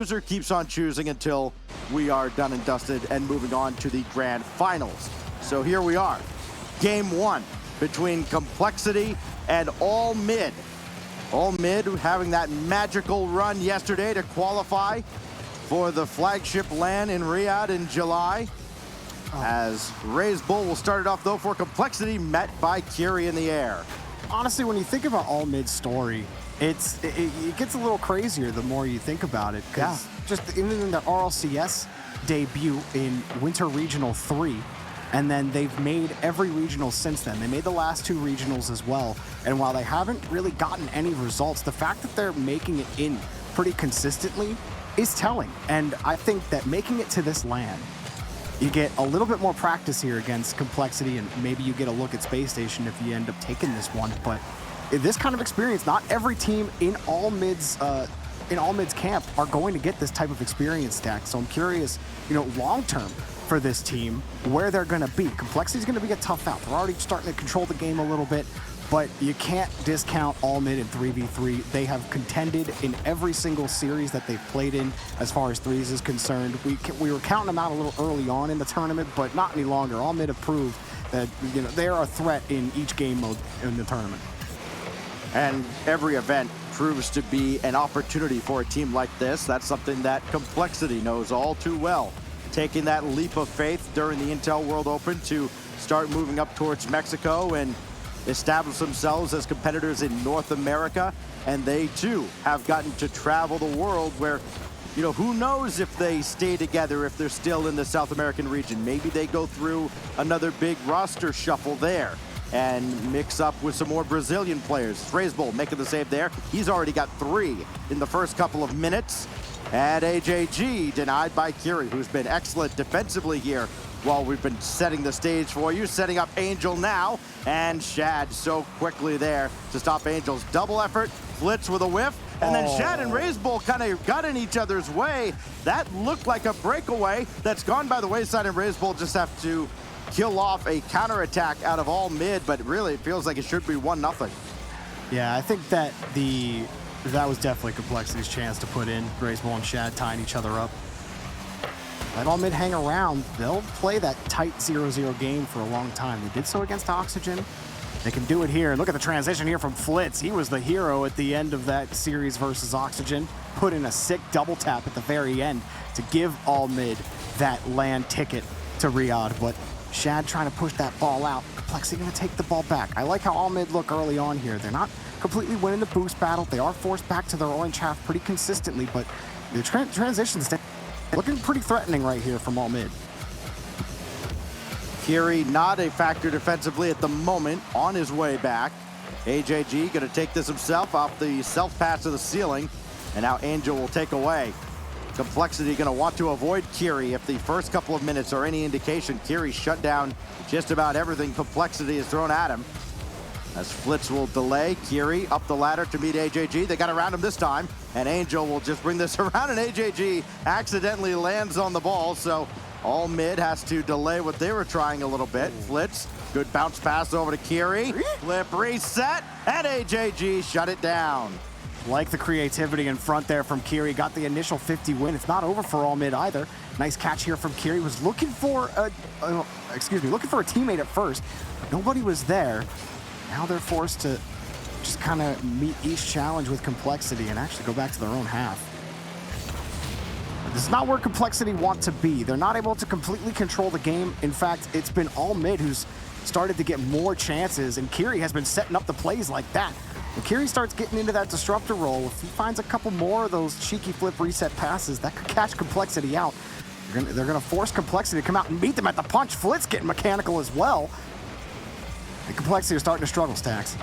Loser keeps on choosing until we are done and dusted and moving on to the grand finals. So here we are, game one between Complexity and All Mid. All Mid having that magical run yesterday to qualify for the flagship LAN in Riyadh in July. As Ray's Bull will start it off though for Complexity, met by Curie in the air. Honestly, when you think about All Mid's story, it gets a little crazier the more you think about it. Because just even in the RLCS debut in Winter Regional 3, and then they've made every regional since then. They made the last two regionals as well. And while they haven't really gotten any results, the fact that they're making it in pretty consistently is telling. And I think that making it to this LAN, you get a little bit more practice here against Complexity, and maybe you get a look at Space Station if you end up taking this one. But this kind of experience, not every team in All Mid's camp are going to get this type of experience stack. So I'm curious, long term for this team, where they're going to be. Complexity's going to be a tough out. They're already starting to control the game a little bit, but you can't discount All Mid in 3v3. They have contended in every single series that they've played in as far as threes is concerned. We were counting them out a little early on in the tournament, but not any longer. All Mid have proved that they are a threat in each game mode in the tournament. And every event proves to be an opportunity for a team like this. That's something that Complexity knows all too well. Taking that leap of faith during the Intel World Open to start moving up towards Mexico and establish themselves as competitors in North America. And they too have gotten to travel the world where, who knows if they stay together if they're still in the South American region. Maybe they go through another big roster shuffle there and mix up with some more Brazilian players. Rayzbull making the save there. He's already got 3 in the first couple of minutes. And AJG denied by Curie, who's been excellent defensively here while we've been setting the stage for you. Setting up Angel now, and Shad so quickly there to stop Angel's double effort. Flitz with a whiff, and then Shad and Rayzbull kind of got in each other's way. That looked like a breakaway that's gone by the wayside, and Rayzbull just have to kill off a counterattack out of All Mid, but really it feels like it should be 1-0. Yeah, I think that that was definitely Complexity's chance to put in. Rayzbull and Shad tying each other up. Let All Mid hang around. They'll play that tight 0-0 game for a long time. They did so against Oxygen. They can do it here. Look at the transition here from Flitz. He was the hero at the end of that series versus Oxygen. Put in a sick double tap at the very end to give All Mid that LAN ticket to Riyadh. But Shad trying to push that ball out. Complexity going to take the ball back. I like how All Mid look early on here. They're not completely winning the boost battle. They are forced back to their orange half pretty consistently, but the transitions looking pretty threatening right here from All Mid. Curie not a factor defensively at the moment, on his way back. AJG going to take this himself off the self-pass to the ceiling, and now Angel will take away. Complexity going to want to avoid Curie if the first couple of minutes are any indication. Curie shut down just about everything Complexity has thrown at him. As Flitz will delay, Curie up the ladder to meet AJG. They got around him this time, and Angel will just bring this around, and AJG accidentally lands on the ball, so All Mid has to delay what they were trying a little bit. Flitz, good bounce pass over to Curie. Flip reset, and AJG shut it down. Like the creativity in front there from Curie. Got the initial 50 win. It's not over for All Mid either. Nice catch here from Curie. Was looking for a teammate at first, but nobody was there. Now they're forced to just kind of meet each challenge with Complexity and actually go back to their own half. This is not where Complexity want to be. They're not able to completely control the game. In fact, it's been All Mid who's started to get more chances, and Curie has been setting up the plays like that. When Curie starts getting into that disruptor role, if he finds a couple more of those cheeky flip reset passes, that could catch Complexity out. They're gonna force Complexity to come out and meet them at the punch. Flitz getting mechanical as well. And Complexity are starting to struggle, Stacks.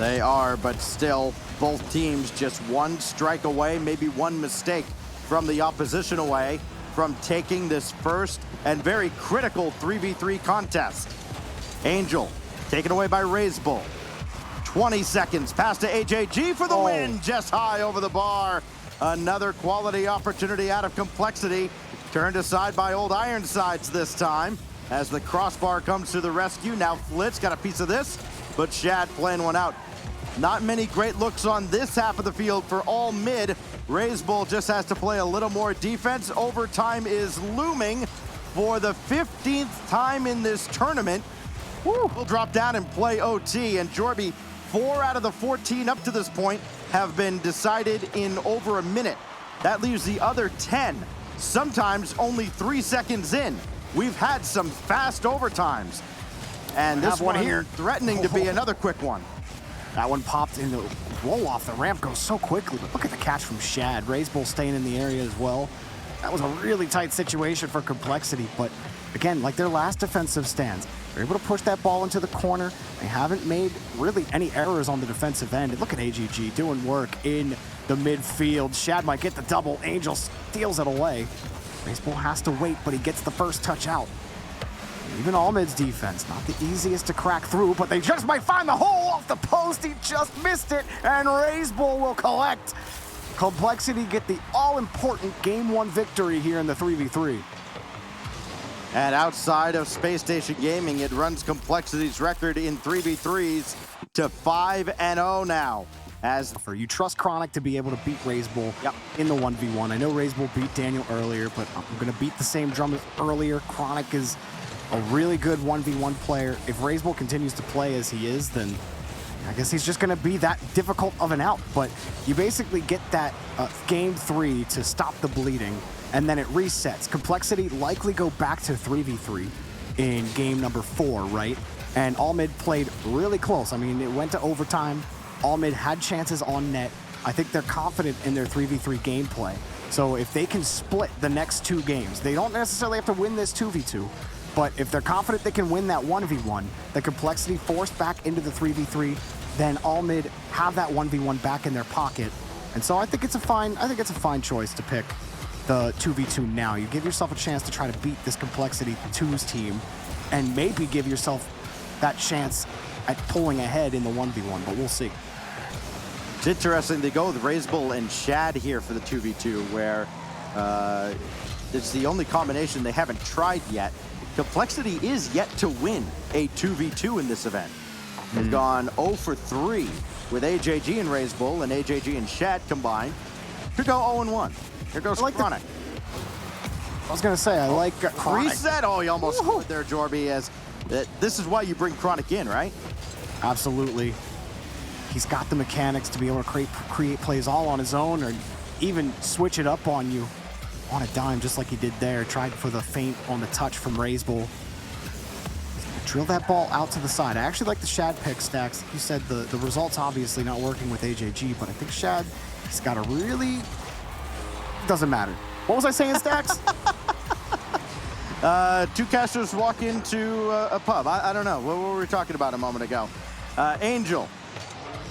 They are, but still, both teams just one strike away, maybe one mistake from the opposition away from taking this first and very critical 3v3 contest. Angel taken away by Rayzbull. 20 seconds, pass to AJG for the win, just high over the bar. Another quality opportunity out of Complexity, turned aside by Old Ironsides this time. As the crossbar comes to the rescue, now Flitz got a piece of this, but Shad playing one out. Not many great looks on this half of the field for all mid. Razebull just has to play a little more defense. Overtime is looming for the 15th time in this tournament. Woo. We'll drop down and play OT, and Jorby, 4 out of the 14 up to this point have been decided in over a minute. That leaves the other 10, sometimes only 3 seconds in. We've had some fast overtimes. And this one here threatening to be another quick one. That one popped in the roll off. The ramp goes so quickly, but look at the catch from Shad. Razebull staying in the area as well. That was a really tight situation for Complexity, but again, like their last defensive stands, they're able to push that ball into the corner. They haven't made really any errors on the defensive end. And look at AGG doing work in the midfield. Shad might get the double. Angel steals it away. Razebull has to wait, but he gets the first touch out. Even All-Mid's defense, not the easiest to crack through, but they just might find the hole off the post. He just missed it, and Razebull will collect. Complexity get the all-important Game 1 victory here in the 3v3. And outside of Space Station Gaming, it runs Complexity's record in 3v3s to 5-0 now. As you trust Chronic to be able to beat Razebull in the 1v1. I know Razebull beat Daniel earlier, but I'm going to beat the same drum as earlier. Chronic is a really good 1v1 player. If Razebull continues to play as he is, then I guess he's just going to be that difficult of an out. But you basically get that game 3 to stop the bleeding, and then it resets. Complexity likely go back to 3v3 in game number 4, right? And All-Mid played really close. I mean, it went to overtime. All-Mid had chances on net. I think they're confident in their 3v3 gameplay. So if they can split the next 2 games, they don't necessarily have to win this 2v2, but if they're confident they can win that 1v1, the Complexity forced back into the 3v3, then All-Mid have that 1v1 back in their pocket. And so I think it's a fine choice to pick the 2v2 now. You give yourself a chance to try to beat this Complexity 2's team and maybe give yourself that chance at pulling ahead in the 1v1, but we'll see. It's interesting they go with Razebull and Shad here for the 2v2, where it's the only combination they haven't tried yet. Complexity is yet to win a 2v2 in this event. They've gone 0 for 3 with AJG and Razebull, and AJG and Shad combined. Could go 0-1. Here goes Chronic. I was going to say, I like Chronic. Reset. Oh, he almost scored there, Jorby, as this is why you bring Chronic in, right? Absolutely. He's got the mechanics to be able to create plays all on his own, or even switch it up on you on a dime, just like he did there. Tried for the feint on the touch from Razebull. Drill that ball out to the side. I actually like the Shad pick, Stacks. You said the results obviously not working with AJG, but I think Shad, he's got a really... Doesn't matter. What was I saying, Stacks? 2 casters walk into a pub. I don't know. What were we talking about a moment ago? Angel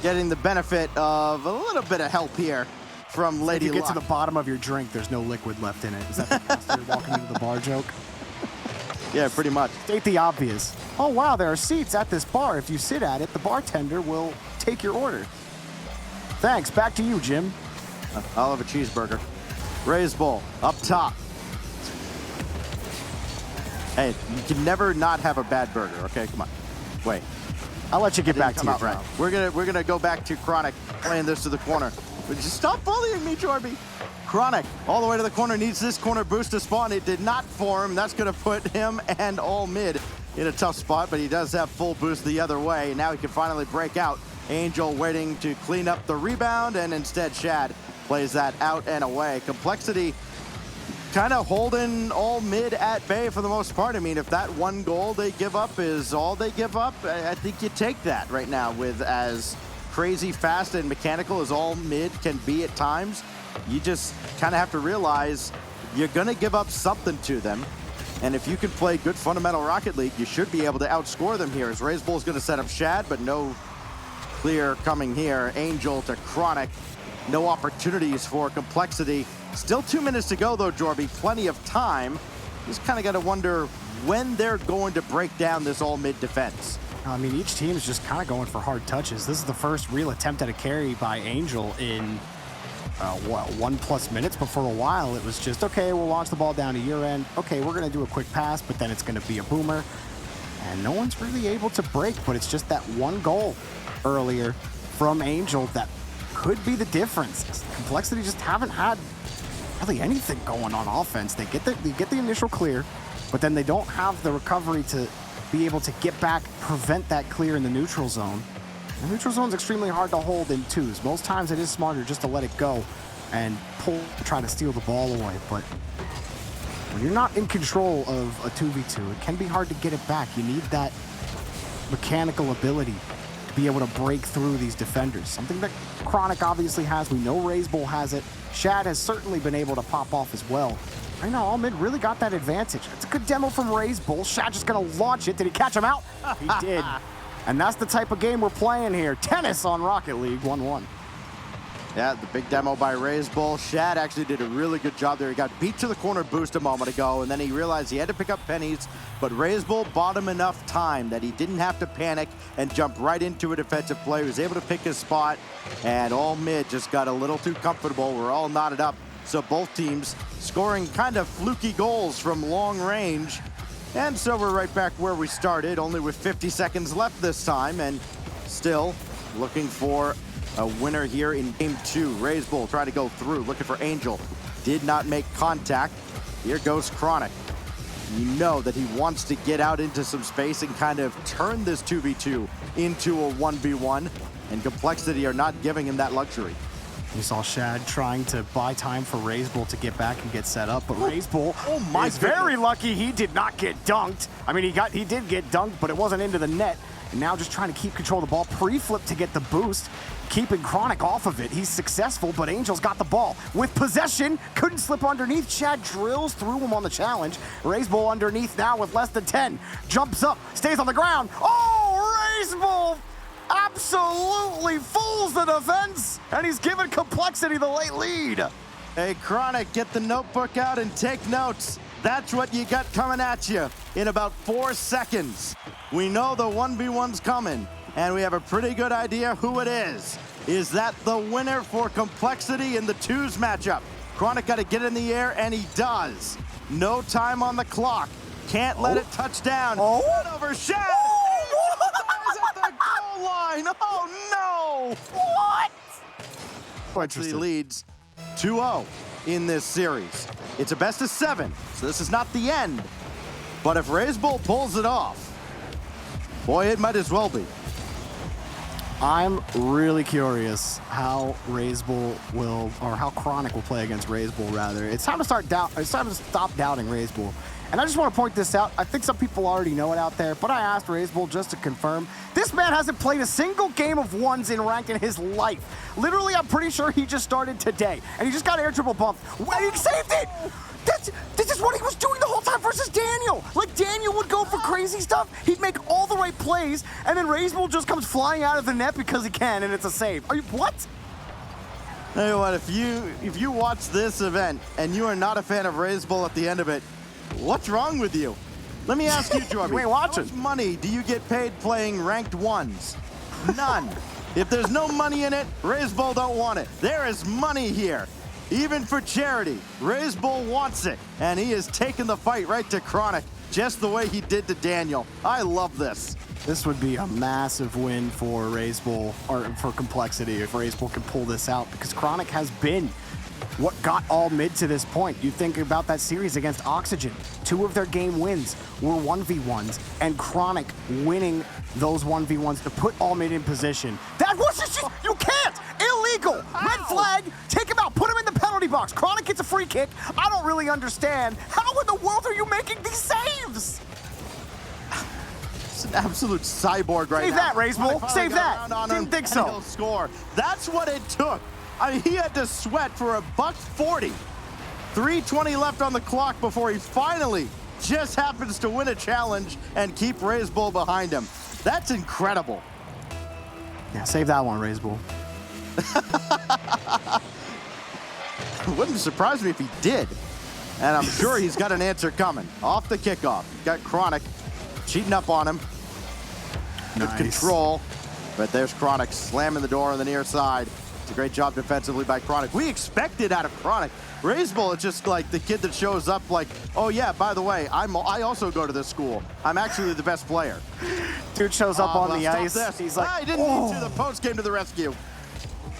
getting the benefit of a little bit of help here from Lady Luck. If you get to the bottom of your drink, there's no liquid left in it. Is that the caster walking into the bar joke? Yeah, pretty much. State the obvious. Oh, wow, there are seats at this bar. If you sit at it, the bartender will take your order. Thanks. Back to you, Jim. I'll have a cheeseburger. Razebull up top. Hey, you can never not have a bad burger, okay? Come on. Wait. I'll let you get back to your right. We're gonna go back to Chronic playing this to the corner. But just stop bullying me, Jorby. Chronic all the way to the corner, needs this corner boost to spawn. It did not for him. That's gonna put him and All-Mid in a tough spot, but he does have full boost the other way. Now he can finally break out. Angel waiting to clean up the rebound, and instead Shad plays that out and away. Complexity kind of holding All-Mid at bay for the most part. I mean, if that one goal they give up is all they give up, I think you take that right now. With as crazy fast and mechanical as All-Mid can be at times, you just kind of have to realize you're going to give up something to them. And if you can play good fundamental Rocket League, you should be able to outscore them here. As Razebull is going to set up Shad, but no clear coming here. Angel to Chronic. No opportunities for Complexity. Still 2 minutes to go, though, Jorby. Plenty of time. Just kind of got to wonder when they're going to break down this All-Mid defense. I mean, each team is just kind of going for hard touches. This is the first real attempt at a carry by Angel in, 1+ minutes. But for a while, it was just, okay, we'll launch the ball down to your end. Okay, we're going to do a quick pass, but then it's going to be a boomer. And no one's really able to break, but it's just that one goal earlier from Angel that could be the difference. Complexity just haven't had really anything going on offense. They get the initial clear, but then they don't have the recovery to be able to get back, prevent that clear in the neutral zone. The neutral zone is extremely hard to hold in twos. Most times it is smarter just to let it go and try to steal the ball away. But when you're not in control of a 2v2, it can be hard to get it back. You need that mechanical ability to be able to break through these defenders. Something that Chronic obviously has. We know Razebull has it. Shad has certainly been able to pop off as well. I know, All Mid really got that advantage. It's a good demo from Razebull. Shad just gonna launch it. Did he catch him out? He did. And that's the type of game we're playing here. Tennis on Rocket League, 1-1. Yeah, the big demo by Razebull. Shad actually did a really good job there. He got beat to the corner boost a moment ago, and then he realized he had to pick up pennies, but Razebull bought him enough time that he didn't have to panic and jump right into a defensive play. He was able to pick his spot, and All Mid just got a little too comfortable. We're all knotted up, so both teams scoring kind of fluky goals from long range. And so we're right back where we started, only with 50 seconds left this time, and still looking for a winner here in game 2. Razebull trying to go through, looking for Angel. Did not make contact. Here goes Chronic. You know that he wants to get out into some space and kind of turn this 2v2 into a 1v1, and Complexity are not giving him that luxury. We saw Shad trying to buy time for Razebull to get back and get set up, but Razebull is very lucky he did not get dunked. I mean, he did get dunked, but it wasn't into the net. And now just trying to keep control of the ball, pre-flip to get the boost, keeping Chronic off of it. He's successful, but Angel's got the ball. With possession, couldn't slip underneath. Shad drills through him on the challenge. Razebull underneath now with less than 10. Jumps up, stays on the ground. Oh, Razebull absolutely fools the defense, and he's given Complexity the late lead. Hey, Chronic, get the notebook out and take notes. That's what you got coming at you in about 4 seconds. We know the 1v1's coming, and we have a pretty good idea who it is. Is that the winner for Complexity in the twos matchup? Chronic got to get in the air, and he does. No time on the clock. Can't let it touch down. Run over Shad. At the goal line. Oh, no. What? Complexity leads 2-0 in this series. It's a best of 7, so this is not the end. But if Razebull pulls it off, boy, it might as well be. I'm really curious how Razebull will, or how Chronic will play against Razebull, rather. It's time to stop doubting Razebull. And I just want to point this out. I think some people already know it out there, but I asked Razebull just to confirm. This man hasn't played a single game of ones in ranked in his life. Literally, I'm pretty sure he just started today, and he just got air triple bumped. And he saved it! This is what he was doing the whole time versus Daniel. Like, Daniel would go for crazy stuff. He'd make all the right plays, and then Razebull just comes flying out of the net because he can, and it's a save. Are you, what? Tell you what, if you watch this event and you are not a fan of Razebull at the end of it, what's wrong with you? Let me ask you, Jorby. You ain't watching. How much money do you get paid playing ranked ones? None. If there's no money in it, Razebull don't want it. There is money here. Even for charity, Razebull wants it, and he has taken the fight right to Chronic, just the way he did to Daniel. I love this. This would be a massive win for Razebull, or for Complexity, if Razebull can pull this out, because Chronic has been what got All Mid to this point. You think about that series against Oxygen. 2 of their game wins were 1v1s, and Chronic winning those 1v1s to put All Mid in position. That was just, you can't! Illegal! Red flag, take him out, put him in the penalty box. Chronic gets a free kick. I don't really understand. How in the world are you making these saves? It's an absolute cyborg right Save now. that, Razebull. Save that. Didn't think so. He'll score. That's what it took. I mean, he had to sweat for $140. 3:20 left on the clock before he finally just happens to win a challenge and keep Razebull behind him. That's incredible. Yeah, save that one, Razebull. It wouldn't surprise me if he did. And I'm sure he's got an answer coming. Off the kickoff. Got Chronic cheating up on him. Good control. But there's Chronic slamming the door on the near side. It's a great job defensively by Chronic. We expect it out of Chronic. Razebull is just like the kid that shows up like, oh yeah, by the way, I also go to this school. I'm actually the best player. Dude shows up on the ice. This. He's like, he didn't need to. The post came to the rescue.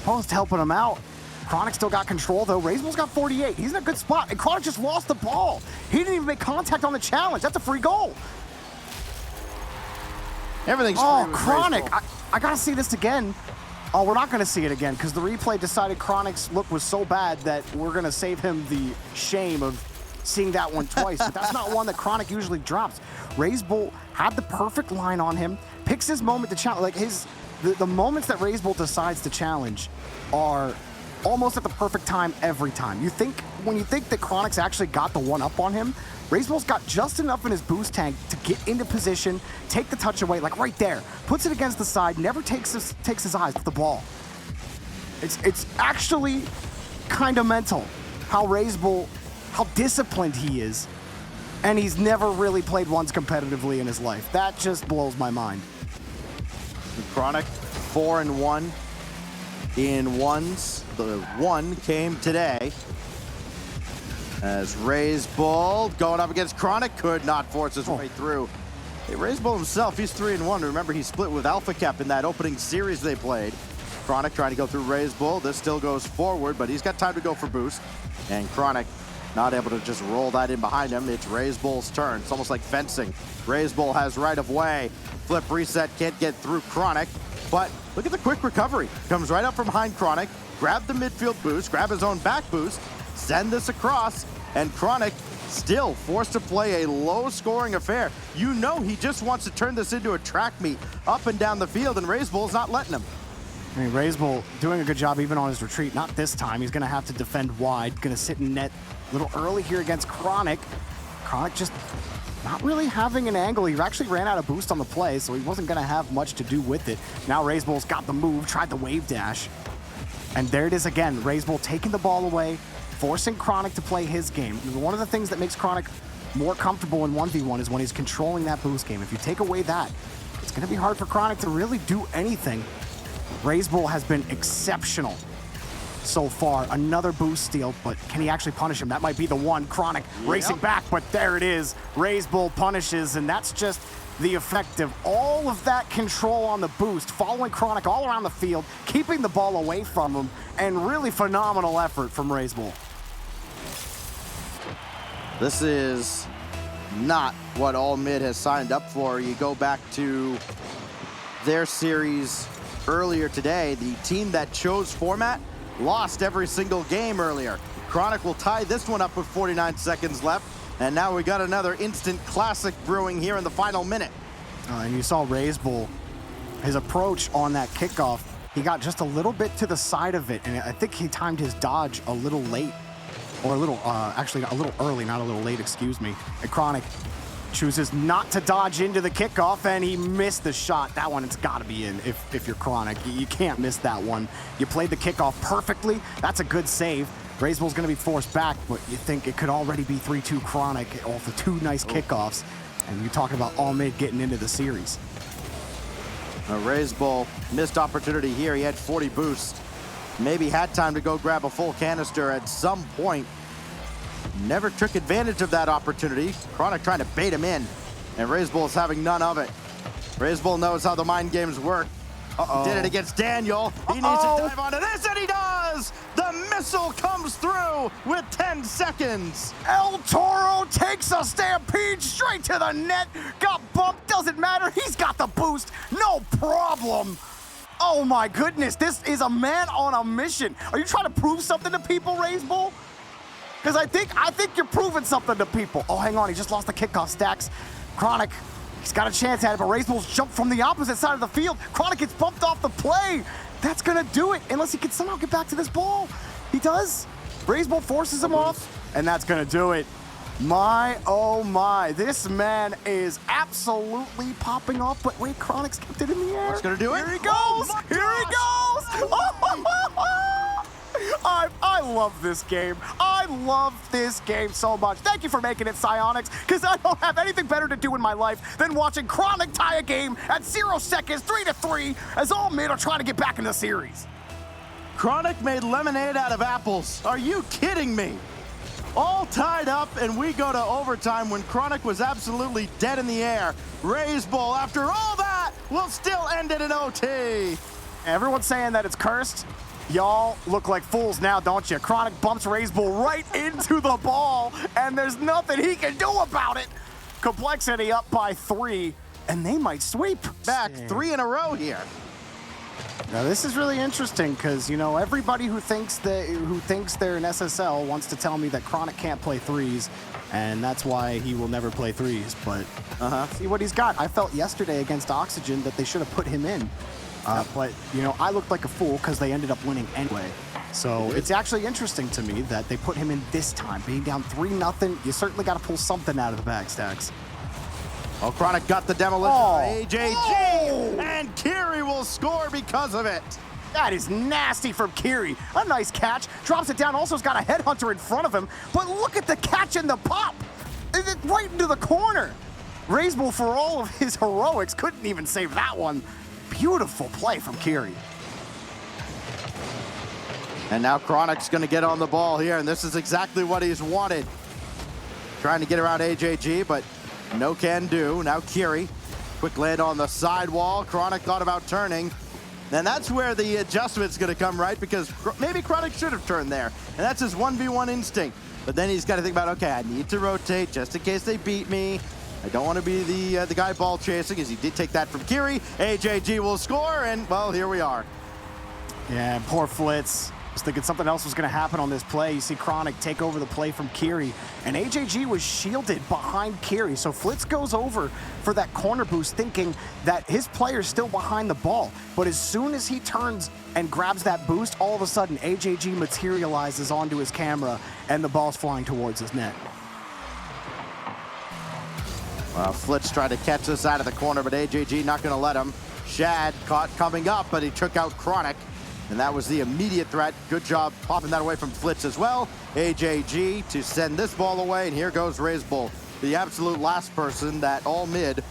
Post helping him out. Chronic still got control, though. Razeball's got 48. He's in a good spot, and Chronic just lost the ball. He didn't even make contact on the challenge. That's a free goal. Everything's Oh, free with Chronic. Razeball. I got to see this again. Oh, we're not going to see it again because the replay decided Chronic's look was so bad that we're going to save him the shame of seeing that one twice. But that's not one that Chronic usually drops. Razeball had the perfect line on him, picks his moment to challenge. Like the moments that Razeball decides to challenge are almost at the perfect time every time. When you think that Chronic's actually got the one up on him, Razeball's got just enough in his boost tank to get into position, take the touch away, like right there, puts it against the side, never takes his eyes off the ball. It's actually kind of mental how Razeball, how disciplined he is, and he's never really played ones competitively in his life. That just blows my mind. Chronic 4-1 in ones. The one came today. As Razeball going up against Chronic, could not force his way through. Hey, Razeball himself, he's 3-1. Remember, he split with Alpha Cap in that opening series they played. Chronic trying to go through Razeball. This still goes forward, but he's got time to go for boost. And Chronic not able to just roll that in behind him. It's Razeball's turn. It's almost like fencing. Razeball has right of way. Flip reset, can't get through Chronic. But look at the quick recovery. Comes right up from behind Chronic, grab the midfield boost, grab his own back boost, send this across, and Chronic still forced to play a low-scoring affair. You know he just wants to turn this into a track meet up and down the field, and Razeball's not letting him. I mean, Razeball doing a good job even on his retreat. Not this time. He's going to have to defend wide. Going to sit in net a little early here against Chronic. Chronic just not really having an angle. He actually ran out of boost on the play, so he wasn't going to have much to do with it. Now Razeball's got the move, tried the wave dash. And there it is again. Razeball taking the ball away, forcing Chronic to play his game. One of the things that makes Chronic more comfortable in 1v1 is when he's controlling that boost game. If you take away that, it's going to be hard for Chronic to really do anything. Razeball has been exceptional so far. Another boost steal, but can he actually punish him? That might be the one. Chronic racing back, but there it is. Razeball punishes, and that's just the effect of all of that control on the boost, following Chronic all around the field, keeping the ball away from him, and really phenomenal effort from Razeball. This is not what All Mid has signed up for. You go back to their series earlier today, the team that chose format lost every single game earlier. Chronic will tie this one up with 49 seconds left, and now we got another instant classic brewing here in the final minute. And you saw Razeball, his approach on that kickoff, he got just a little bit to the side of it, and I think he timed his dodge a little late, or a little, actually a little early, not a little late, excuse me. And Chronic chooses not to dodge into the kickoff, and he missed the shot. That one, it's got to be in if you're Chronic. You can't miss that one. You played the kickoff perfectly. That's a good save. Razeball's going to be forced back, but you think it could already be 3-2 Chronic off the two nice kickoffs. And you're talking about All Mid getting into the series. Razeball missed opportunity here. He had 40 boosts. Maybe had time to go grab a full canister at some point. Never took advantage of that opportunity. Chronic trying to bait him in, and Razeball is having none of it. Razeball knows how the mind games work. He did it against Daniel. He needs to dive onto this, and he does! The missile comes through with 10 seconds. El Toro takes a stampede straight to the net. Got bumped, doesn't matter. He's got the boost, no problem. Oh my goodness, this is a man on a mission. Are you trying to prove something to people, Razeball? Because I think you're proving something to people. Oh, hang on, he just lost the kickoff, Stacks. Chronic, he's got a chance at it, but Razeball's jumped from the opposite side of the field. Chronic gets bumped off the play. That's gonna do it, unless he can somehow get back to this ball. He does. Razeball forces him off, and that's gonna do it. My, oh my, this man is absolutely popping off, but wait, Chronic's kept it in the air. What's gonna do it? Here he goes, here he goes. I love this game. I love this game so much. Thank you for making it Psionics, because I don't have anything better to do in my life than watching Chronic tie a game at 0 seconds, 3-3, as All Mid are trying to get back in the series. Chronic made lemonade out of apples. Are you kidding me? All tied up, and we go to overtime when Chronic was absolutely dead in the air. Razeball, after all that, will still end it in OT. Everyone's saying that it's cursed. Y'all look like fools now, don't you? Chronic bumps Razebull right into the ball, and there's nothing he can do about it. Complexity up by 3, and they might sweep. Back 3 in a row here. Now this is really interesting because, you know, everybody who thinks they're an SSL wants to tell me that Chronic can't play threes, and that's why he will never play threes. But see what he's got. I felt yesterday against Oxygen that they should have put him in. But, you know, I looked like a fool because they ended up winning anyway. So it's actually interesting to me that they put him in this time. Being down 3-0, you certainly got to pull something out of the bag, Stacks. Oh, Chronic got the demolition by AJG, and Kiri will score because of it. That is nasty from Kiri. A nice catch. Drops it down. Also has got a headhunter in front of him. But look at the catch and the pop. Right into the corner. Razebull, for all of his heroics, couldn't even save that one. Beautiful play from Kiri. And now Chronic's going to get on the ball here, and this is exactly what he's wanted. Trying to get around AJG, but no can do. Now Kiri, quick land on the sidewall. Chronic thought about turning. And that's where the adjustment's going to come, right? Because maybe Chronic should have turned there. And that's his 1v1 instinct. But then he's got to think about, okay, I need to rotate just in case they beat me. I don't want to be the guy ball chasing, as he did take that from Kiri. AJG will score, and, well, here we are. Yeah, poor Flitz. Was thinking something else was going to happen on this play. You see Chronic take over the play from Kiri, and AJG was shielded behind Kiri. So Flitz goes over for that corner boost thinking that his player's still behind the ball. But as soon as he turns and grabs that boost, all of a sudden AJG materializes onto his camera, and the ball's flying towards his net. Well, Flitz tried to catch this out of the corner, but AJG not going to let him. Shad caught coming up, but he took out Chronic, and that was the immediate threat. Good job popping that away from Flitz as well. AJG to send this ball away, and here goes Razebull, the absolute last person that all mid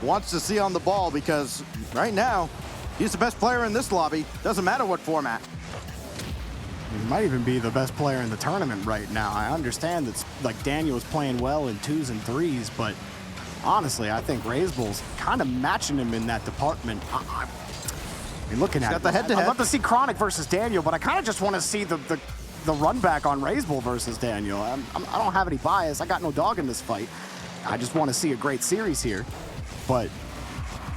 wants to see on the ball, because right now, he's the best player in this lobby. Doesn't matter what format. He might even be the best player in the tournament right now. I understand that, like, Daniel's playing well in 2s and 3s, but honestly, I think Razebull's kind of matching him in that department. I mean, looking at it, the head-to-head. I'd love to see Chronic versus Daniel, but I kind of just want to see the run back on Razebull versus Daniel. I don't have any bias. I got no dog in this fight. I just want to see a great series here. But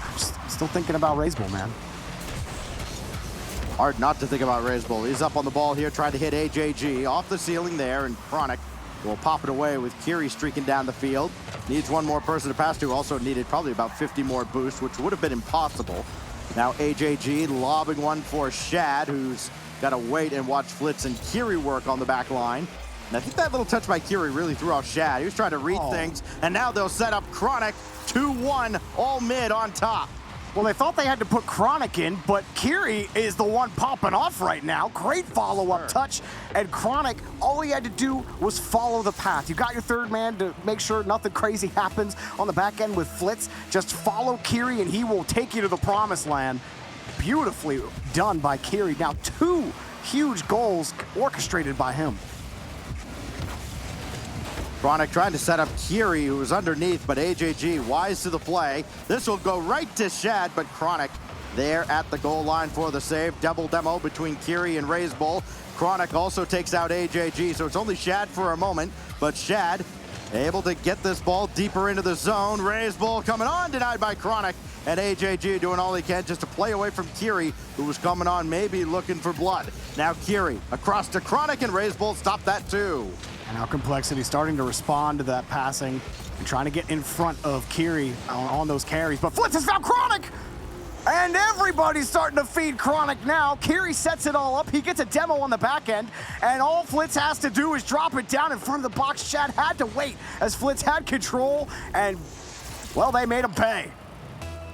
I'm still thinking about Razebull, man. Hard not to think about Razebull. He's up on the ball here, trying to hit AJG off the ceiling there, and Chronic will pop it away with Kiri streaking down the field. Needs one more person to pass to. Also needed probably about 50 more boosts, which would have been impossible. Now AJG lobbing one for Shad, who's got to wait and watch Flitz and Kiri work on the back line. And I think that little touch by Kiri really threw off Shad. He was trying to read things, and now they'll set up Chronic 2-1, all mid on top. Well, they thought they had to put Chronic in, but Kiri is the one popping off right now. Great follow-up touch, and Chronic, all he had to do was follow the path. You got your third man to make sure nothing crazy happens on the back end with Flitz. Just follow Kiri, and he will take you to the promised land. Beautifully done by Kiri. Now 2 huge goals orchestrated by him. Chronic trying to set up Kiri, who was underneath, but AJG wise to the play. This will go right to Shad, but Chronic there at the goal line for the save. Double demo between Kiri and Razebull. Chronic also takes out AJG, so it's only Shad for a moment, but Shad able to get this ball deeper into the zone. Razebull coming on, denied by Chronic, and AJG doing all he can just to play away from Kiri, who was coming on maybe looking for blood. Now Kiri across to Chronic, and Razebull stopped that too. And now Complexity starting to respond to that passing and trying to get in front of Kiri on those carries. But Flitz has found Chronic! And everybody's starting to feed Chronic now. Kiri sets it all up. He gets a demo on the back end. And all Flitz has to do is drop it down in front of the box. Shad had to wait as Flitz had control. And, well, they made him pay.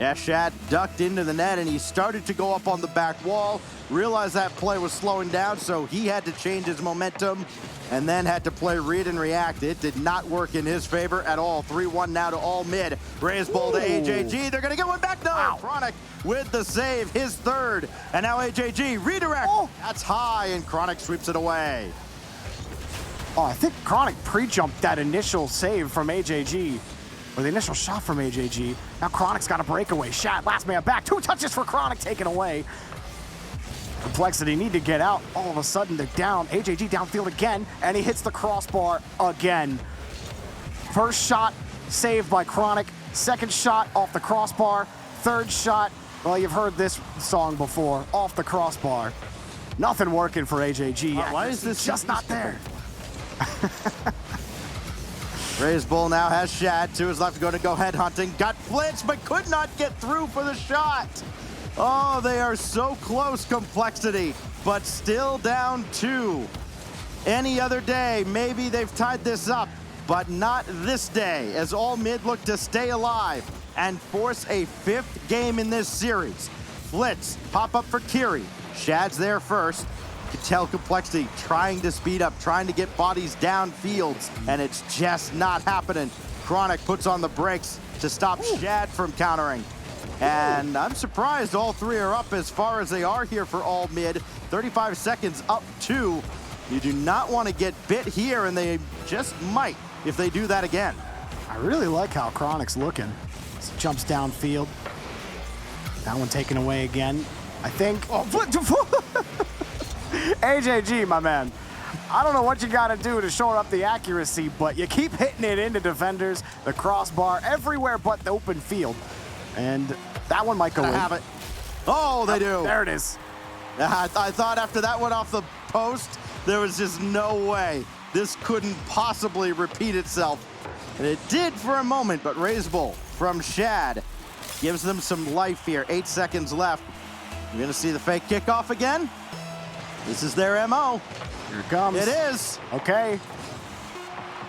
Yeah, Shad ducked into the net, and he started to go up on the back wall. Realized that play was slowing down, so he had to change his momentum and then had to play read and react. It did not work in his favor at all. 3-1 now to all mid. Razebull to AJG. They're going to get one back. No, wow. Chronic with the save, his third. And now AJG redirect. That's high, and Chronic sweeps it away. Oh, I think Chronic pre-jumped that initial save from AJG. or the initial shot from AJG. Now Chronic's got a breakaway. Shad, last man back. 2 touches for Chronic taken away. Complexity need to get out. All of a sudden, they're down. AJG downfield again, and he hits the crossbar again. First shot saved by Chronic. Second shot off the crossbar. Third shot, well, you've heard this song before, off the crossbar. Nothing working for AJG. Why is this just not there? Raised Bull now has Shad. 2 is left, going to go headhunting. Got blitzed, but could not get through for the shot. Oh, they are so close, Complexity, but still down 2. Any other day, maybe they've tied this up, but not this day, as all mid look to stay alive and force a 5th game in this series. Blitz, pop up for Kiri. Shad's there first. You can tell Complexity trying to speed up, trying to get bodies downfields, and it's just not happening. Chronic puts on the brakes to stop Shad from countering. And I'm surprised all 3 are up as far as they are here for all mid. 35 seconds up 2. You do not want to get bit here, and they just might if they do that again. I really like how Chronic's looking. He jumps downfield. That one taken away again. I think. Oh, AJG, my man. I don't know what you got to do to shore up the accuracy, but you keep hitting it into defenders, the crossbar, everywhere but the open field. And that one might go in. Have it. Oh, they do. There it is. I thought after that one off the post, there was just no way this couldn't possibly repeat itself. And it did for a moment, but Raised Bull from Shad gives them some life here. 8 seconds left. You're going to see the fake kickoff again. This is their MO. Here it comes. It is. Okay.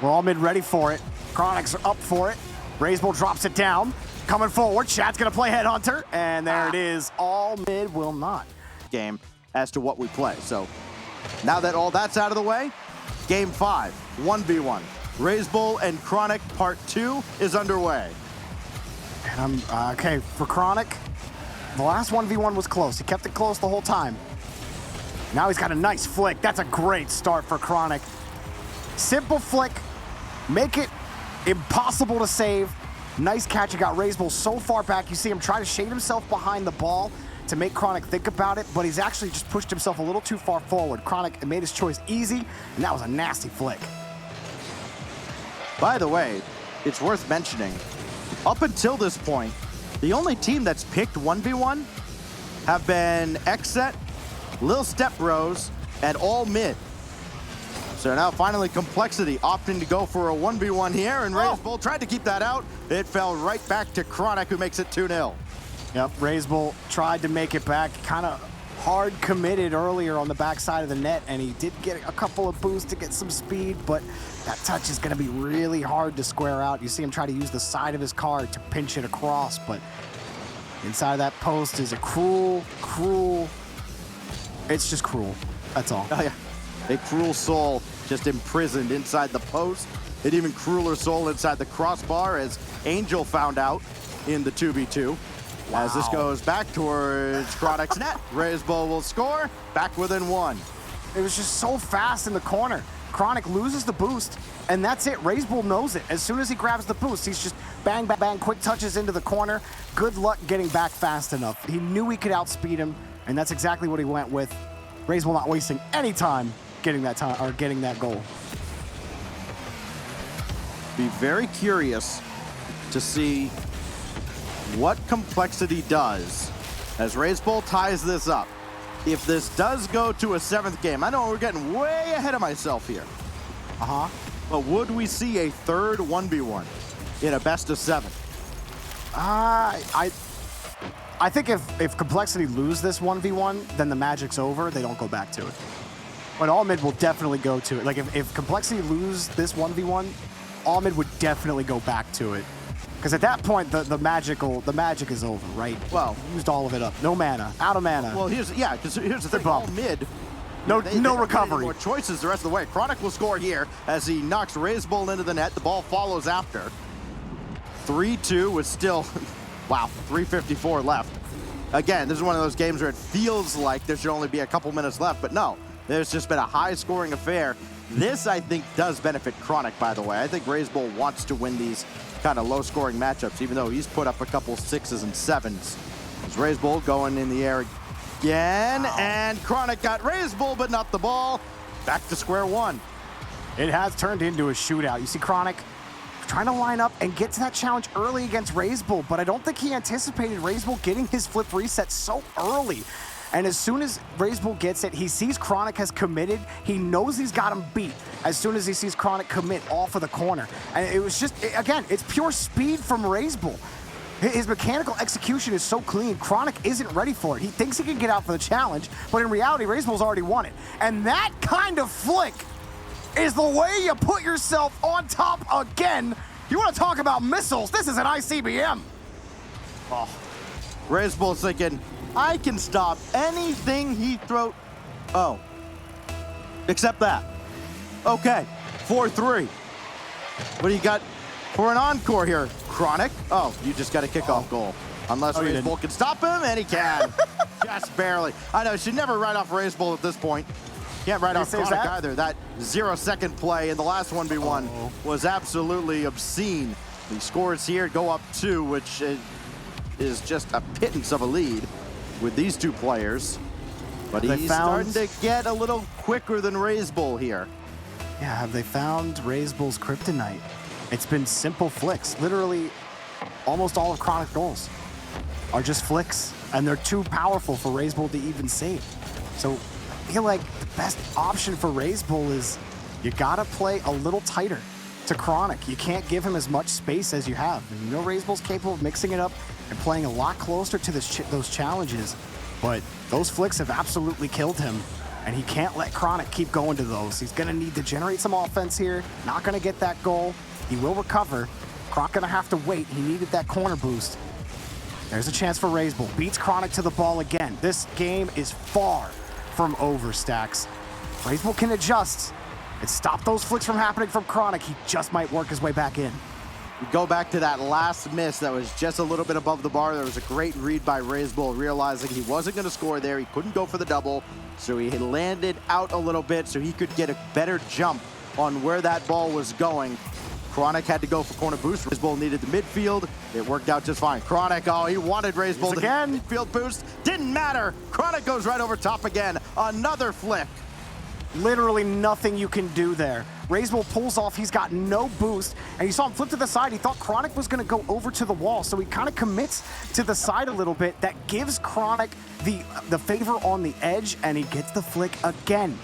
We're all mid ready for it. Chronic's up for it. Raised Bull drops it down. Coming forward. Shad's going to play Headhunter. And there it is. All mid will not. Game as to what we play. So now that all that's out of the way, game 5, 1v1. Raised Bull and Chronic part 2 is underway. And I'm, okay, for Chronic, the last 1v1 was close. He kept it close the whole time. Now he's got a nice flick. That's a great start for Chronic. Simple flick, make it impossible to save. Nice catch. He got Raised Bull so far back. You see him try to shade himself behind the ball to make Chronic think about it, but he's actually just pushed himself a little too far forward. Chronic made his choice easy, and that was a nasty flick. By the way, it's worth mentioning, up until this point, the only team that's picked 1v1 have been Xset, Lil Step Bros, and All Mid. So now finally Complexity opting to go for a 1v1 here, and Raised Bull tried to keep that out. It fell right back to Chronic, who makes it 2-0. Yep, Raised Bull tried to make it back, kind of hard committed earlier on the backside of the net, and he did get a couple of boosts to get some speed, but that touch is going to be really hard to square out. You see him try to use the side of his car to pinch it across, but inside of that post is a cruel, it's just cruel. That's all. Oh, yeah. A cruel soul just imprisoned inside the post. An even crueler soul inside the crossbar, as Angel found out in the 2v2. Wow. As this goes back towards Chronic's net, Raised Bull will score, back within 1. It was just so fast in the corner. Chronic loses the boost, and that's it. Raised Bull knows it. As soon as he grabs the boost, he's just bang, bang, bang, quick touches into the corner. Good luck getting back fast enough. He knew he could outspeed him, and that's exactly what he went with. Raised Bull not wasting any time getting that time or getting that goal. Be very curious to see what Complexity does as Raised Bull ties this up. If this does go to a 7th game, I know we're getting way ahead of myself here. But would we see a 3rd 1v1 in a best of 7? I think if Complexity lose this 1v1, then the magic's over. They don't go back to it. But All Mid will definitely go to it. Like if Complexity lose this 1v1, All Mid would definitely go back to it. Because at that point, the magic is over, right? Well, used all of it up. No mana, out of mana. Well, here's the thing. All Mid, no they recovery. More choices the rest of the way. Chronic will score here as he knocks Raised Bull into the net. The ball follows after. 3-2 with still, wow, 3:54 left. Again, this is one of those games where it feels like there should only be a couple minutes left, but no. There's just been a high-scoring affair This, I think, does benefit Chronic, by the way. I think RazeBull wants to win these kind of low-scoring matchups, even though he's put up a couple 6s and 7s. There's RazeBull going in the air again, and Chronic got RazeBull, but not the ball. Back to square one. It has turned into a shootout. You see Chronic trying to line up and get to that challenge early against RazeBull, but I don't think he anticipated RazeBull getting his flip reset so early. And as soon as RazeBull gets it, he sees Chronic has committed. He knows he's got him beat as soon as he sees Chronic commit off of the corner. And it was just, again, it's pure speed from RazeBull. His mechanical execution is so clean, Chronic isn't ready for it. He thinks he can get out for the challenge, but in reality, RazeBull's already won it. And that kind of flick is the way you put yourself on top again. You want to talk about missiles? This is an ICBM. Oh, RazeBull's thinking, I can stop anything he throws. Oh, except that. Okay, 4-3. What do you got for an encore here, Chronic? Oh, you just got a kickoff goal. Unless RazeBull can stop him, and he can. Just barely. I know, should never write off RazeBull at this point. Can't write off Chronic either. That 0-second play in the last 1v1 was absolutely obscene. The scores here go up 2, which is just a pittance of a lead with these two players. But he's starting to get a little quicker than RazeBull here. Yeah, have they found RazeBull's kryptonite? It's been simple flicks. Literally, almost all of Chronic's goals are just flicks, and they're too powerful for RazeBull to even save. So I feel like the best option for RazeBull is you gotta play a little tighter to Chronic. You can't give him as much space as you have. And you know RazeBull's capable of mixing it up and playing a lot closer to those challenges, but those flicks have absolutely killed him, and he can't let Chronic keep going to those. He's gonna need to generate some offense here, not gonna get that goal. He will recover. Croc gonna have to wait. He needed that corner boost. There's a chance for RazeBull. Beats Chronic to the ball again. This game is far from over, Stacks. RazeBull can adjust and stop those flicks from happening from Chronic. He just might work his way back in. We go back to that last miss that was just a little bit above the bar. There was a great read by RazeBull, realizing he wasn't going to score there. He couldn't go for the double, so he landed out a little bit so he could get a better jump on where that ball was going. Chronic had to go for corner boost. RazeBull needed the midfield. It worked out just fine. Chronic, oh, he wanted RazeBull to get midfield boost. Didn't matter. Chronic goes right over top again. Another flick. Literally nothing you can do there. RazeBull pulls off, he's got no boost, and you saw him flip to the side. He thought Chronic was gonna go over to the wall, so he kind of commits to the side a little bit. That gives Chronic the favor on the edge, and he gets the flick again.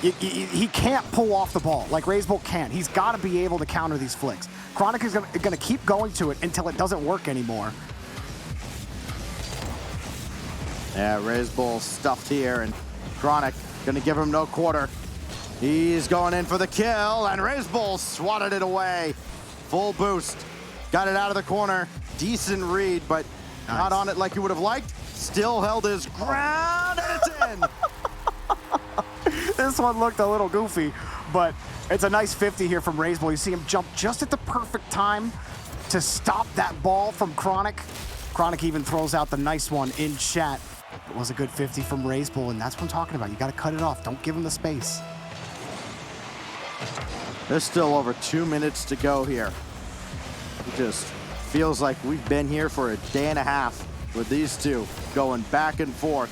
He can't pull off the ball like RazeBull can. He's gotta be able to counter these flicks. Chronic is gonna keep going to it until it doesn't work anymore. Yeah, RazeBull stuffed here, and Chronic gonna give him no quarter. He's going in for the kill, and RazeBull swatted it away. Full boost. Got it out of the corner. Decent read, but not on it like you would have liked. Still held his ground, and it's in. This one looked a little goofy, but it's a nice 50 here from RazeBull. You see him jump just at the perfect time to stop that ball from Chronic. Chronic even throws out the nice one in chat. It was a good 50 from RazeBull, and that's what I'm talking about. You got to cut it off. Don't give him the space. There's still over 2 minutes to go here. It just feels like we've been here for a day and a half with these two going back and forth.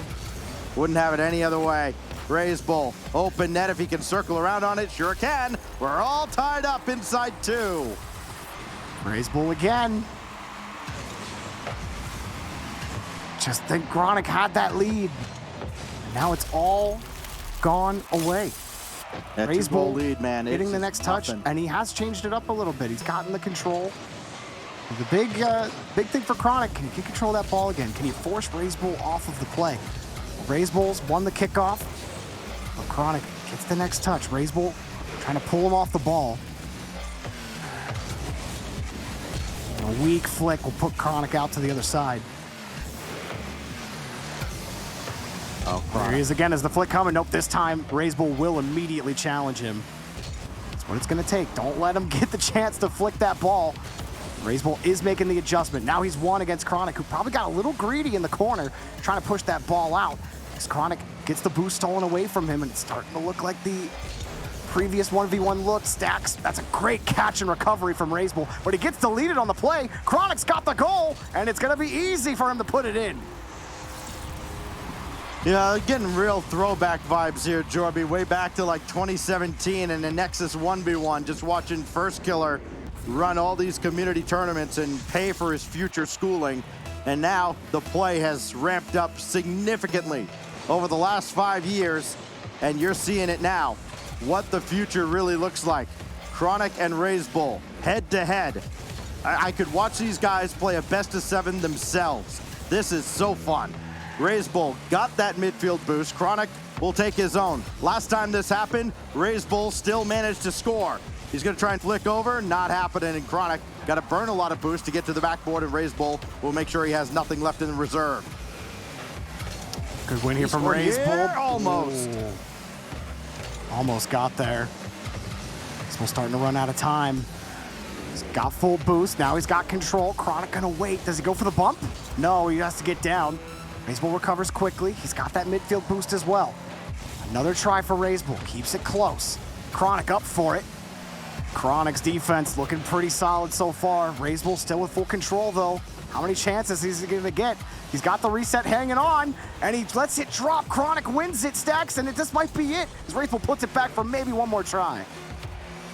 Wouldn't have it any other way. RazeBull, open net if he can circle around on it. Sure can. We're all tied up inside 2. RazeBull again. Just think Chronic had that lead. And now it's all gone away. That RazeBull lead, man. Hitting the next touch, and he has changed it up a little bit. He's gotten the control. The big thing for Chronic, can he control that ball again? Can he force RazeBull off of the play? RazeBull's won the kickoff, but Chronic gets the next touch. RazeBull trying to pull him off the ball. A weak flick will put Chronic out to the other side. Oh, there he is again. As the flick coming? Nope, this time RazeBull will immediately challenge him. That's what it's going to take. Don't let him get the chance to flick that ball. RazeBull is making the adjustment. Now he's won against Chronic, who probably got a little greedy in the corner, trying to push that ball out. As Chronic gets the boost stolen away from him, and it's starting to look like the previous 1v1 look. Stacks, that's a great catch and recovery from Razebull, but he gets deleted on the play. Chronic's got the goal, and it's gonna be easy for him to put it in. Yeah, getting real throwback vibes here, Jorby. Way back to like 2017 and the Nexus 1v1, just watching First Killer run all these community tournaments and pay for his future schooling. And now the play has ramped up significantly over the last 5 years, and you're seeing it now, what the future really looks like. Chronic and Razebull, head to head. I could watch these guys play a best of 7 themselves. This is so fun. Razebull got that midfield boost. Chronic will take his own. Last time this happened, Razebull still managed to score. He's gonna try and flick over, not happening, and Chronic got to burn a lot of boost to get to the backboard, and Razebull will make sure he has nothing left in reserve. Good win here from Razebull. Almost. Ooh. Almost got there. Razebull starting to run out of time. He's got full boost, now he's got control. Chronic gonna wait, does he go for the bump? No, he has to get down. Razebull recovers quickly, he's got that midfield boost as well. Another try for Razebull, keeps it close. Chronic up for it. Chronic's defense looking pretty solid so far. Razebull still with full control though. How many chances is he gonna get? He's got the reset hanging on, and he lets it drop. Chronic wins it, Stacks, and this might be it, as Razebull puts it back for maybe one more try.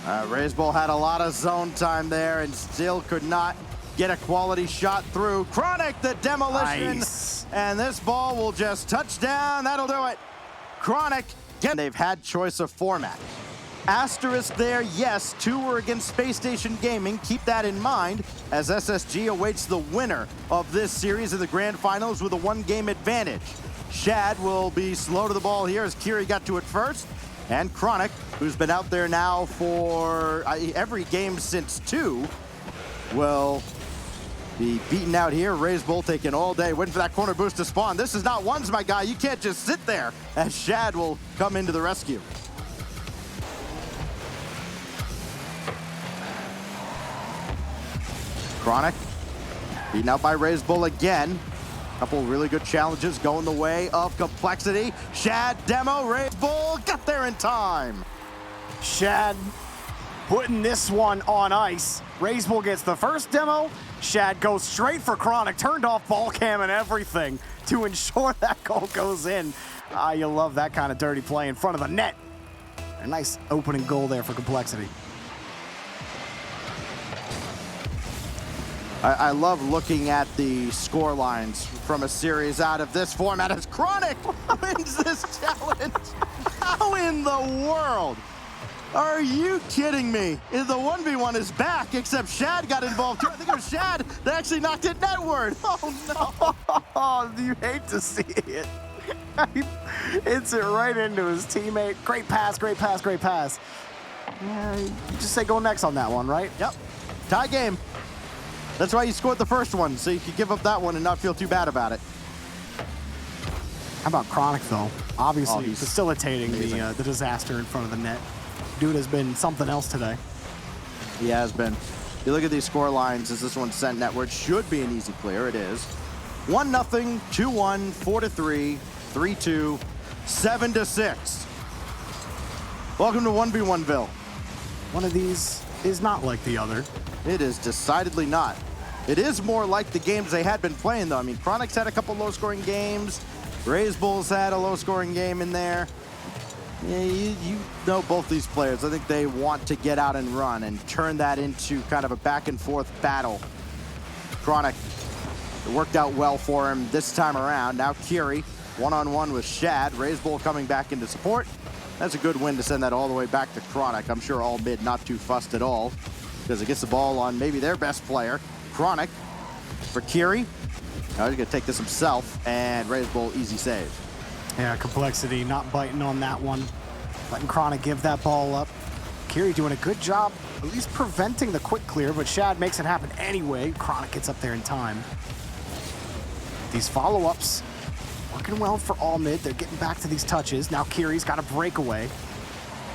Razebull had a lot of zone time there and still could not get a quality shot through. Chronic, the demolition, Nice. And this ball will just touch down. That'll do it. Chronic, they've had choice of format. Asterisk there, yes, 2 were against Space Station Gaming. Keep that in mind as SSG awaits the winner of this series in the grand finals with a 1-game advantage. Shad will be slow to the ball here as Kiri got to it first. And Chronic, who's been out there now for every game since 2, will be beaten out here. Razebull taking all day, waiting for that corner boost to spawn. This is not ones, my guy. You can't just sit there, as Shad will come into the rescue. Chronic, beaten out by Razebull again. Couple really good challenges going the way of complexity. Shad, demo, Razebull, got there in time. Shad putting this one on ice. Razebull gets the first demo. Shad goes straight for Chronic, turned off ball cam and everything to ensure that goal goes in. You love that kind of dirty play in front of the net. A nice opening goal there for complexity. I love looking at the score lines from a series out of this format as Chronic wins this challenge. How in the world? Are you kidding me? The 1v1 is back, except Shad got involved too. I think it was Shad that actually knocked it netward. Oh, no. Oh, you hate to see it. He hits it right into his teammate. Great pass, great pass, great pass. You just say go next on that one, right? Yep. Tie game. That's why you scored the first one, so you could give up that one and not feel too bad about it. How about Chronic, though? Obviously he's facilitating the disaster in front of the net. Dude has been something else today. He has been. You look at these score lines as this one sent netward. Should be an easy clear. It is. 1-0, 2-1, 4-3, 3-2, 7-6. Welcome to 1v1ville. One of these is not like the other. It is decidedly not. It is more like the games they had been playing, though. I mean, Chronic's had a couple low-scoring games. Razebull's had a low-scoring game in there. Yeah, you know both these players. I think they want to get out and run and turn that into kind of a back-and-forth battle. Chronic, it worked out well for him this time around. Now Kiri, one-on-one with Shad. Razebull coming back into support. That's a good win to send that all the way back to Chronic. I'm sure all mid not too fussed at all because it gets the ball on maybe their best player, Chronic, for Kiri. Now he's going to take this himself, and Razebull, easy save. Yeah, complexity not biting on that one. Letting Chronic give that ball up. Kiri doing a good job, at least preventing the quick clear, but Shad makes it happen anyway. Chronic gets up there in time. These follow-ups working well for all mid. They're getting back to these touches. Now Kiri's got a breakaway.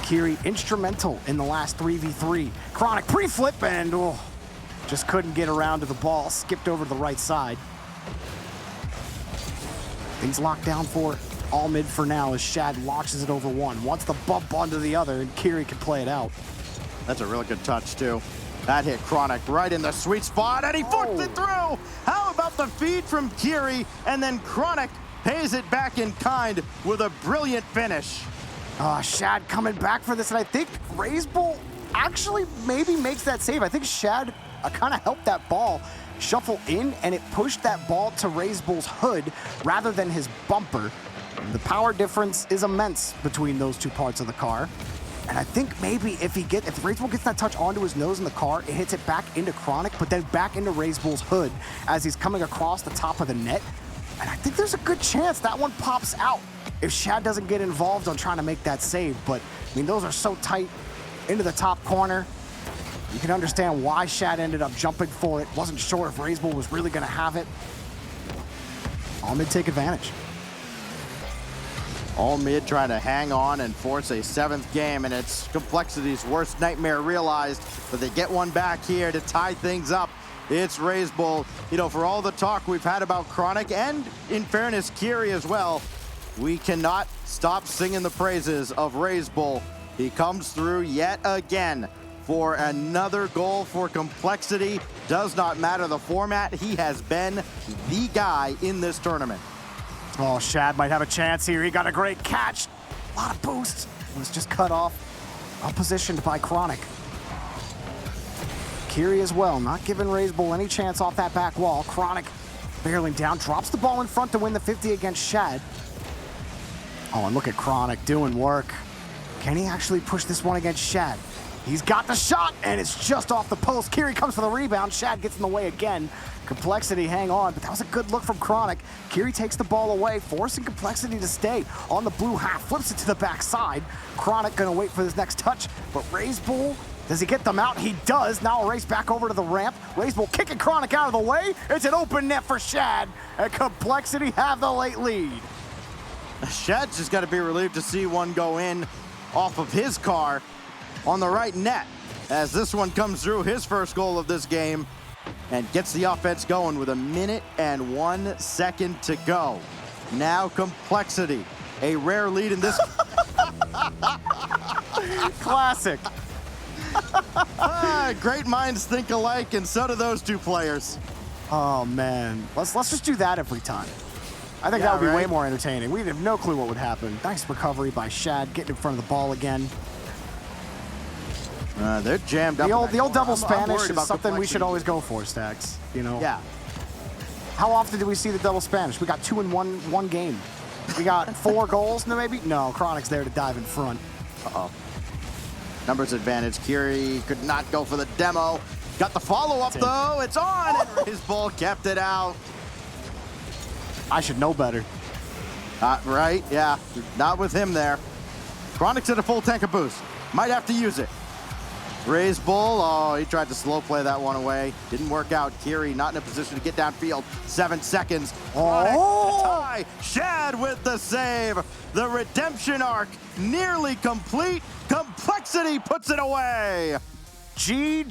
Kiri instrumental in the last 3v3. Chronic pre-flip and just couldn't get around to the ball. Skipped over to the right side. Things locked down for all mid for now as Shad launches it over one. Wants the bump onto the other, and Kiri can play it out. That's a really good touch, too. That hit Chronic right in the sweet spot, and he flips it through! How about the feed from Kiri, and then Chronic pays it back in kind with a brilliant finish. Shad coming back for this, and I think Razebull actually maybe makes that save. I think Shad kind of helped that ball shuffle in, and it pushed that ball to Razebull's hood rather than his bumper. The power difference is immense between those two parts of the car. And I think maybe if Razebull gets that touch onto his nose in the car, it hits it back into Chronic, but then back into Razebull's hood as he's coming across the top of the net. And I think there's a good chance that one pops out if Shad doesn't get involved on trying to make that save. But, I mean, those are so tight into the top corner. You can understand why Shad ended up jumping for it. Wasn't sure if Razebull was really going to have it. All mid take advantage. All mid trying to hang on and force a 7th game, and it's Complexity's worst nightmare realized, but they get one back here to tie things up. It's Razebull. You know, for all the talk we've had about Chronic, and in fairness, Kiri as well, we cannot stop singing the praises of Razebull. He comes through yet again for another goal for Complexity. Does not matter the format, he has been the guy in this tournament. Oh, Shad might have a chance here. He got a great catch. A lot of boost. Was just cut off. Unpositioned by Chronic. Kiri as well, not giving Razebull any chance off that back wall. Chronic barreling down, drops the ball in front to win the 50 against Shad. Oh, and look at Chronic doing work. Can he actually push this one against Shad? He's got the shot, and it's just off the post. Kiri comes for the rebound. Shad gets in the way again. Complexity hang on, but that was a good look from Chronic. Kiri takes the ball away, forcing Complexity to stay on the blue half. Flips it to the backside. Chronic gonna wait for his next touch, but Razebull, does he get them out? He does. Now a race back over to the ramp. Razebull kicking Chronic out of the way. It's an open net for Shad, and Complexity have the late lead. Shad's just got to be relieved to see one go in off of his car on the right net, as this one comes through, his first goal of this game, and gets the offense going with 1 minute and 1 second to go. Now Complexity, a rare lead in this. Classic. Great minds think alike, and so do those two players. Oh man, let's just do that every time. I think that would be way more entertaining. We'd have no clue what would happen. Nice recovery by Shad, getting in front of the ball again. They're jammed up. The old double Spanish is something we should always go for, Stacks. You know? Yeah. How often do we see the double Spanish? We got 2 in one game. We got 4 goals, no maybe? No, Chronic's there to dive in front. Uh-oh. Numbers advantage. Kiri could not go for the demo. Got the follow-up, though. It's on, and Razebull kept it out. I should know better. Right? Yeah. Not with him there. Chronic's at a full tank of boost. Might have to use it. Razebull, oh, he tried to slow play that one away. Didn't work out. Kiri not in a position to get downfield. 7 seconds. Chronic, the tie. Shad with the save. The redemption arc nearly complete. Complexity puts it away. GG.